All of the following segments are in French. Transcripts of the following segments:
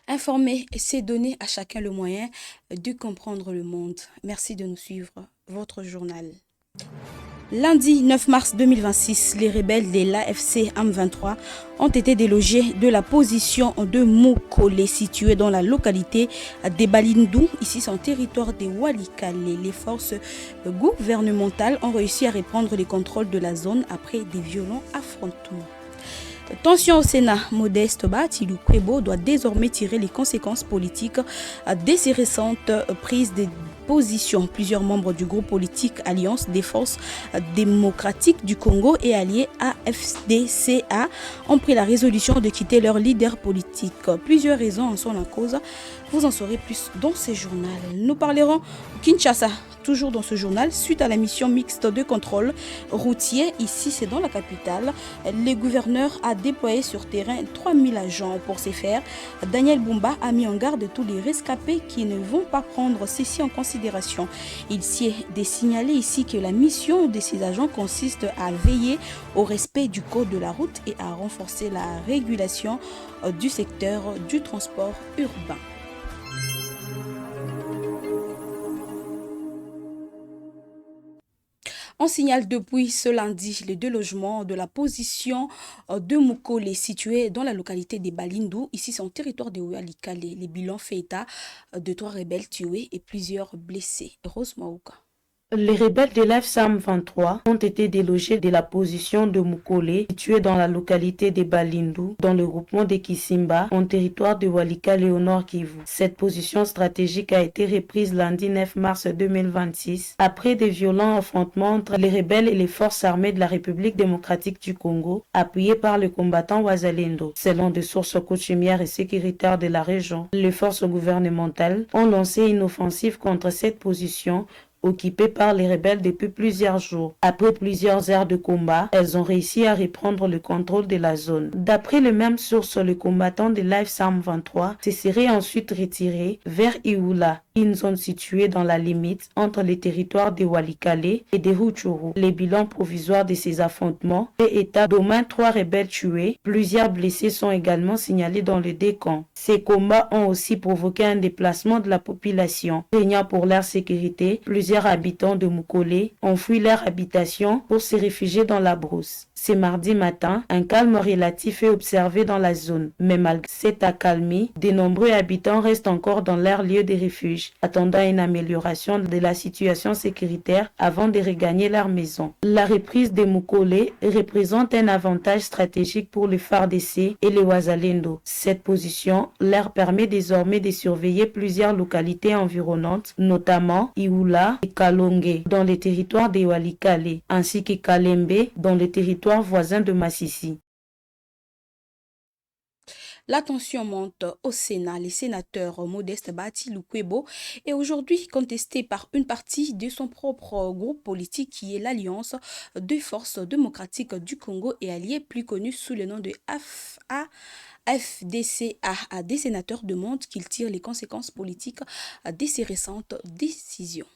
Informer, c'est donner à chacun le moyen de comprendre le monde. Merci de nous suivre. Votre journal. Lundi 9 mars 2026, les rebelles de l'AFC M23 ont été délogés de la position de Mokole située dans la localité de Balindou, ici son territoire de Walikale. Les forces gouvernementales ont réussi à reprendre le contrôle de la zone après des violents affrontements. Tension au Sénat, Modeste Batilou-Kwebo doit désormais tirer les conséquences politiques de ces récentes prises de position. Plusieurs membres du groupe politique Alliance des forces démocratiques du Congo et alliés AFDCA ont pris la résolution de quitter leur leader politique. Plusieurs raisons en sont la cause. Vous en saurez plus dans ce journal. Nous parlerons Kinshasa. Toujours dans ce journal, suite à la mission mixte de contrôle routier, ici c'est dans la capitale, le gouverneur a déployé sur terrain 3000 agents. Pour ce faire, Daniel Bumba a mis en garde tous les rescapés qui ne vont pas prendre ceci en considération. Il s'y est de signaler ici que la mission de ces agents consiste à veiller au respect du code de la route et à renforcer la régulation du secteur du transport urbain. On signale depuis ce lundi les deux logements de la position de Mokole situé dans la localité de Balindou, ici c'est en territoire de Walikale. Les bilans fait état de 3 rebelles tués et plusieurs blessés. Rose Maouka. Les rebelles de l'FSAM 23 ont été délogés de la position de Mukole, située dans la localité de Balindou, dans le groupement de Kisimba, en territoire de Walikale au nord Kivu. Cette position stratégique a été reprise lundi 9 mars 2026, après des violents affrontements entre les rebelles et les forces armées de la République démocratique du Congo, appuyées par le combattant Wazalendo. Selon des sources coutumières et sécuritaires de la région, les forces gouvernementales ont lancé une offensive contre cette position occupées par les rebelles depuis plusieurs jours. Après plusieurs heures de combat, elles ont réussi à reprendre le contrôle de la zone. D'après les mêmes sources, le combattant de l'AFSAM 23 se serait ensuite retiré vers Ioula, une zone située dans la limite entre les territoires de Walikale et de Rutshuru. Les bilans provisoires de ces affrontements fait état d'au moins 3 rebelles tués. Plusieurs blessés sont également signalés dans le décamp. Ces combats ont aussi provoqué un déplacement de la population. Craignant pour leur sécurité, plusieurs habitants de Mukole ont fui leur habitation pour se réfugier dans la brousse. Ce mardi matin, un calme relatif est observé dans la zone. Mais malgré cette accalmie, de nombreux habitants restent encore dans leur lieu de refuge, attendant une amélioration de la situation sécuritaire avant de regagner leur maison. La reprise de Mukole représente un avantage stratégique pour les FARDC et les Wazalendo. Cette position leur permet désormais de surveiller plusieurs localités environnantes, notamment Ioula et Kalonge, dans les territoires de Walikale, ainsi que Kalembe, dans les territoires voisins de Massissi. La tension monte au Sénat. Le sénateur Modeste Batilou-Kwebo est aujourd'hui contesté par une partie de son propre groupe politique qui est l'Alliance des forces démocratiques du Congo et alliés plus connu sous le nom de FDCA. Des sénateurs demandent qu'il tire les conséquences politiques de ces récentes décisions.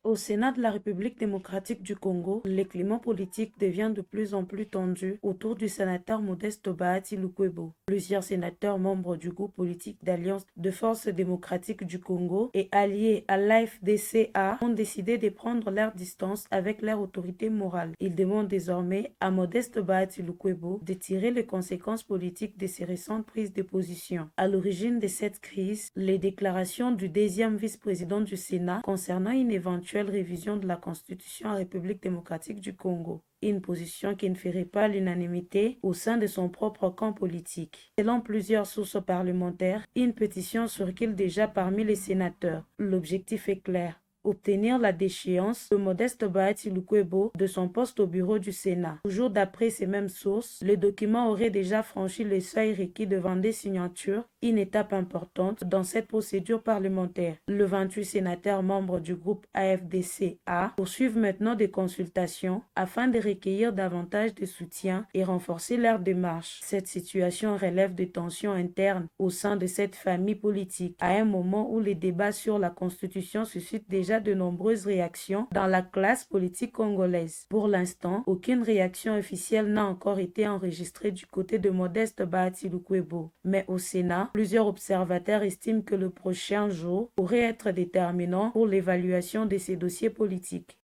Au Sénat de la République démocratique du Congo, le climat politique devient de plus en plus tendu autour du sénateur Modeste Bahati Lukwebo. Plusieurs sénateurs membres du groupe politique d'Alliance de forces démocratiques du Congo et alliés à l'AFDCA ont décidé de prendre leur distance avec leur autorité morale. Ils demandent désormais à Modeste Bahati Lukwebo de tirer les conséquences politiques de ces récentes prises de position. À l'origine de cette crise, les déclarations du deuxième vice-président du Sénat concernant une éventuelle révision de la Constitution en République démocratique du Congo. Une position qui ne ferait pas l'unanimité au sein de son propre camp politique. Selon plusieurs sources parlementaires, une pétition circule déjà parmi les sénateurs. L'objectif est clair: obtenir la déchéance de Modeste Bahati Lukwebo de son poste au bureau du Sénat. Toujours d'après ces mêmes sources, le document aurait déjà franchi le seuil requis de 22 signatures, une étape importante dans cette procédure parlementaire. Le 28 sénateurs membres du groupe AFDCA poursuivent maintenant des consultations afin de recueillir davantage de soutien et renforcer leur démarche. Cette situation relève de tensions internes au sein de cette famille politique, à un moment où les débats sur la Constitution suscitent déjà de nombreuses réactions dans la classe politique congolaise. Pour l'instant, aucune réaction officielle n'a encore été enregistrée du côté de Modeste Bahati Lukwebo. Mais au Sénat, Toutefois, plusieurs observateurs estiment que le prochain jour pourrait être déterminant pour l'évaluation de ces dossiers politiques.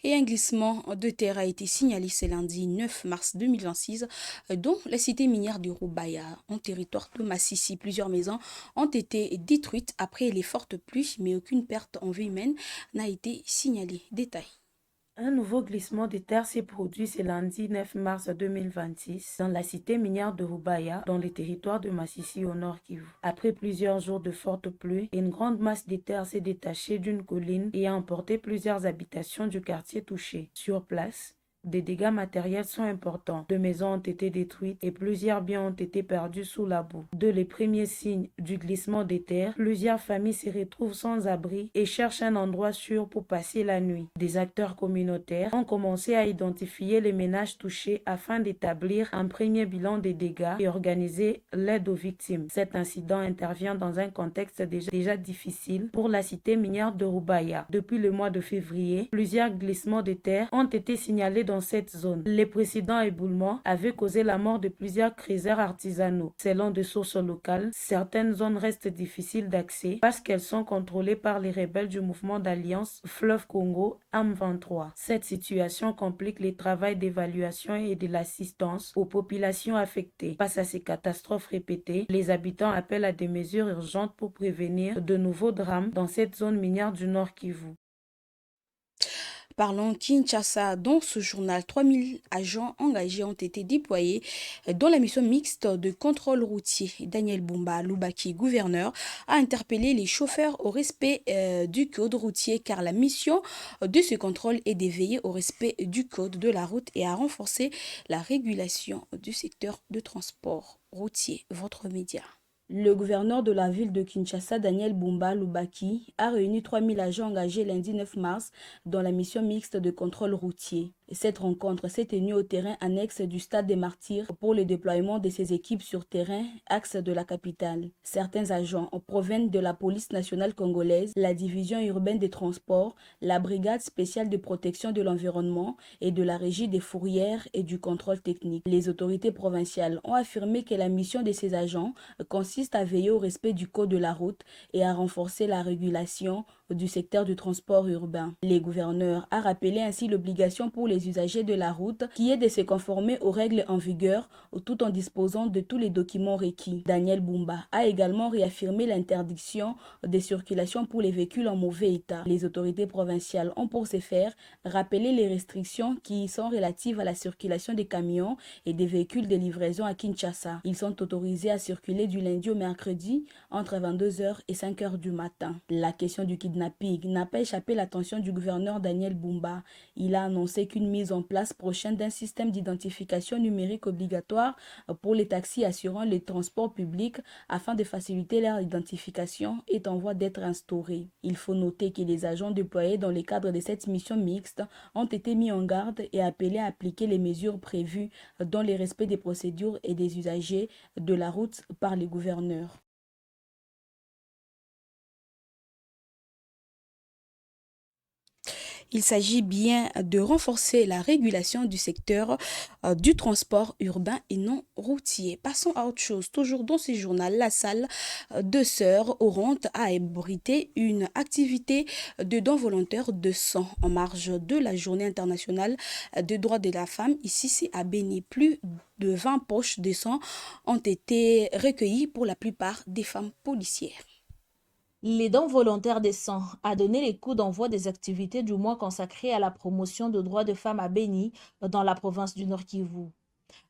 Et un glissement de terre a été signalé ce lundi 9 mars 2026 dans la cité minière de Roubaïa, en territoire de Massissi. Plusieurs maisons ont été détruites après les fortes pluies, mais aucune perte en vie humaine n'a été signalée. Détail. Un nouveau glissement de terre s'est produit ce lundi 9 mars 2026 dans la cité minière de Roubaïa, dans le territoire de Massissi au nord Kivu. Après plusieurs jours de fortes pluies, une grande masse de terre s'est détachée d'une colline et a emporté plusieurs habitations du quartier touché. Sur place, des dégâts matériels sont importants. 2 maisons ont été détruites et plusieurs biens ont été perdus sous la boue. Dès les premiers signes du glissement des terres, plusieurs familles se retrouvent sans abri et cherchent un endroit sûr pour passer la nuit. Des acteurs communautaires ont commencé à identifier les ménages touchés afin d'établir un premier bilan des dégâts et organiser l'aide aux victimes. Cet incident intervient dans un contexte déjà difficile pour la cité minière de Roubaïa. Depuis le mois de février, plusieurs glissements de terre ont été signalés dans cette zone. Les précédents éboulements avaient causé la mort de plusieurs creuseurs artisanaux. Selon des sources locales, certaines zones restent difficiles d'accès parce qu'elles sont contrôlées par les rebelles du mouvement d'alliance Fleuve Congo M23. Cette situation complique le travail d'évaluation et de l'assistance aux populations affectées. Face à ces catastrophes répétées, les habitants appellent à des mesures urgentes pour prévenir de nouveaux drames dans cette zone minière du Nord Kivu. Parlons Kinshasa. Dans ce journal, 3000 agents engagés ont été déployés dans la mission mixte de contrôle routier. Daniel Bumba Lubaki, gouverneur, a interpellé les chauffeurs au respect du code routier car la mission de ce contrôle est de veiller au respect du code de la route et à renforcer la régulation du secteur de transport routier. Votre média. Le gouverneur de la ville de Kinshasa, Daniel Bumba Lubaki, a réuni 3000 agents engagés lundi 9 mars dans la mission mixte de contrôle routier. Cette rencontre s'est tenue au terrain annexe du Stade des Martyrs pour le déploiement de ces équipes sur terrain, axe de la capitale. Certains agents proviennent de la police nationale congolaise, la division urbaine des transports, la brigade spéciale de protection de l'environnement et de la régie des fourrières et du contrôle technique. Les autorités provinciales ont affirmé que la mission de ces agents consiste à veiller au respect du code de la route et à renforcer la régulation du secteur du transport urbain. Les gouverneurs a rappelé ainsi l'obligation pour les usagers de la route qui est de se conformer aux règles en vigueur tout en disposant de tous les documents requis. Daniel Bumba a également réaffirmé l'interdiction des circulations pour les véhicules en mauvais état. Les autorités provinciales ont pour ce faire rappelé les restrictions qui sont relatives à la circulation des camions et des véhicules de livraison à Kinshasa. Ils sont autorisés à circuler du lundi au mercredi entre 22h et 5h du matin. La question du kidnapping n'a pas échappé l'attention du gouverneur Daniel Bumba. Il a annoncé qu'une mise en place prochaine d'un système d'identification numérique obligatoire pour les taxis assurant les transports publics afin de faciliter leur identification est en voie d'être instaurée. Il faut noter que les agents déployés dans le cadre de cette mission mixte ont été mis en garde et appelés à appliquer les mesures prévues dans le respect des procédures et des usagers de la route par les gouverneurs. Il s'agit bien de renforcer la régulation du secteur du transport urbain et non routier. Passons à autre chose. Toujours dans ce journal, la salle de Sœurs Orantes a abrité une activité de dons volontaires de sang en marge de la Journée internationale des droits de la femme. Ici, c'est à Béni. Plus de 20 poches de sang ont été recueillies pour la plupart des femmes policières. Les dons volontaires des sangs a donné les coups d'envoi des activités du mois consacrées à la promotion des droits de femmes à Béni dans la province du Nord Kivu.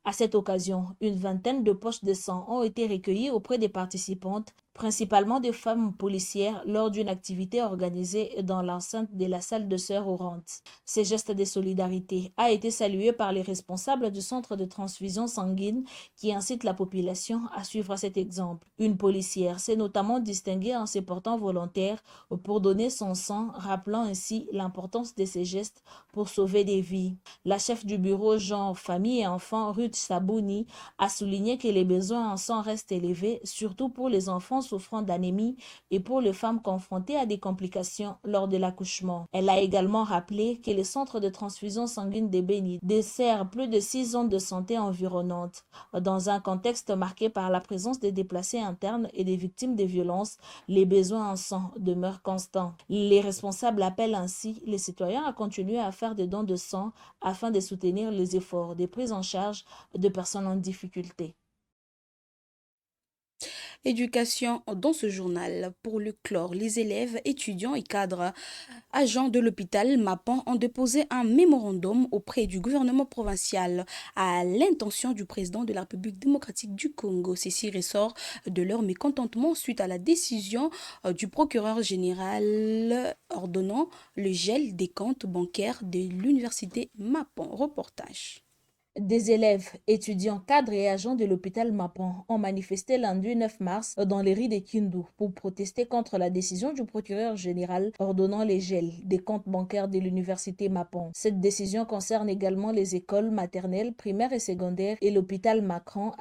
À cette occasion, une vingtaine de poches de sang ont été recueillies auprès des participantes, principalement des femmes policières, lors d'une activité organisée dans l'enceinte de la salle de Sœurs Orantes. Ces gestes de solidarité a été salué par les responsables du centre de transfusion sanguine qui incite la population à suivre cet exemple. Une policière s'est notamment distinguée en se portant volontaire pour donner son sang, rappelant ainsi l'importance de ces gestes pour sauver des vies. La chef du bureau genre famille et enfants, Ruth Sabouni a souligné que les besoins en sang restent élevés, surtout pour les enfants souffrant d'anémie et pour les femmes confrontées à des complications lors de l'accouchement. Elle a également rappelé que les centres de transfusion sanguine de Beni desservent plus de 6 zones de santé environnantes. Dans un contexte marqué par la présence des déplacés internes et des victimes de violences, les besoins en sang demeurent constants. Les responsables appellent ainsi les citoyens à continuer à faire des dons de sang afin de soutenir les efforts de prise en charge de personnes en difficulté. Éducation dans ce journal. Pour le chlore, les élèves, étudiants et cadres agents de l'hôpital Mapan ont déposé un mémorandum auprès du gouvernement provincial à l'intention du président de la République démocratique du Congo. Ceci ressort de leur mécontentement suite à la décision du procureur général ordonnant le gel des comptes bancaires de l'université Mapan. Reportage. Des élèves, étudiants, cadres et agents de l'hôpital Mapan ont manifesté lundi 9 mars dans les rues de Kindu pour protester contre la décision du procureur général ordonnant les gels des comptes bancaires de l'université Mapan. Cette décision concerne également les écoles maternelles, primaires et secondaires et l'hôpital Mapan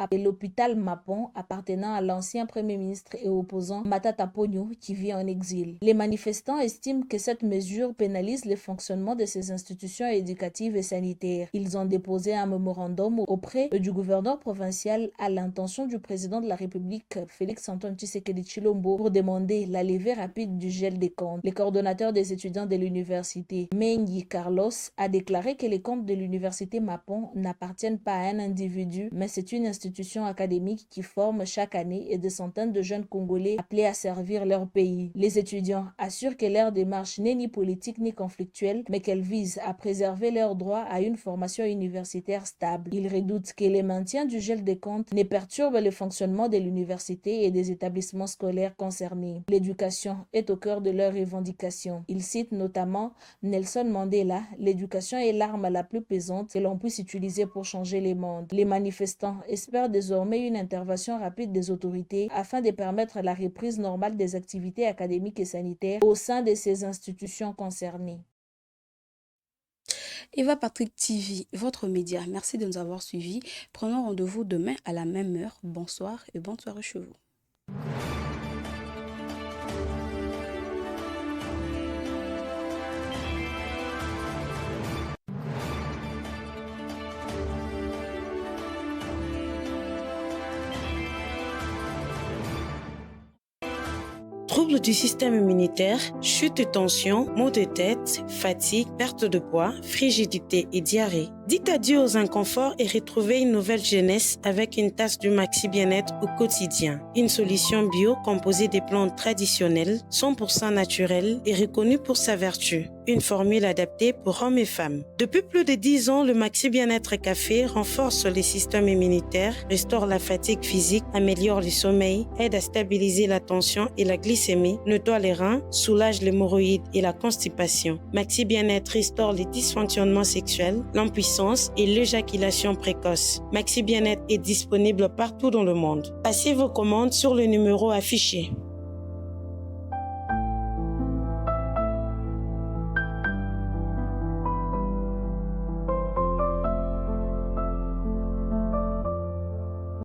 appartenant à l'ancien premier ministre et opposant Matata Ponyo qui vit en exil. Les manifestants estiment que cette mesure pénalise le fonctionnement de ces institutions éducatives et sanitaires. Ils ont déposé un mémorandum auprès du gouverneur provincial à l'intention du président de la République Félix-Antoine Tshisekedi Tshilombo pour demander la levée rapide du gel des comptes. Le coordonnateur des étudiants de l'université, Mengi Carlos, a déclaré que les comptes de l'université Mapan n'appartiennent pas à un individu, mais c'est une institution académique qui forme chaque année et des centaines de jeunes Congolais appelés à servir leur pays. Les étudiants assurent que leur démarche n'est ni politique ni conflictuelle, mais qu'elle vise à préserver leur droit à une formation universitaire stable. Il redoute que le maintien du gel des comptes ne perturbe le fonctionnement de l'université et des établissements scolaires concernés. L'éducation est au cœur de leurs revendications. Il cite notamment Nelson Mandela, l'éducation est l'arme la plus pesante que l'on puisse utiliser pour changer les mondes. Les manifestants espèrent désormais une intervention rapide des autorités afin de permettre la reprise normale des activités académiques et sanitaires au sein de ces institutions concernées. Eva Patrick TV, votre média. Merci de nous avoir suivis. Prenons rendez-vous demain à la même heure. Bonsoir et bonne soirée chez vous. Troubles du système immunitaire, chute de tension, maux de tête, fatigue, perte de poids, frigidité et diarrhée. Dites adieu aux inconforts et retrouvez une nouvelle jeunesse avec une tasse du Maxi Bien-être au quotidien. Une solution bio composée des plantes traditionnelles, 100% naturelles et reconnue pour sa vertu. Une formule adaptée pour hommes et femmes. Depuis plus de 10 ans, le Maxi Bien-être Café renforce le système immunitaire, restaure la fatigue physique, améliore le sommeil, aide à stabiliser la tension et la glycémie, nettoie les reins, soulage l'hémorroïde et la constipation. Maxi Bien-être restaure les dysfonctionnements sexuels, l'impuissance et l'éjaculation précoce. Maxi Bien-être est disponible partout dans le monde. Passez vos commandes sur le numéro affiché.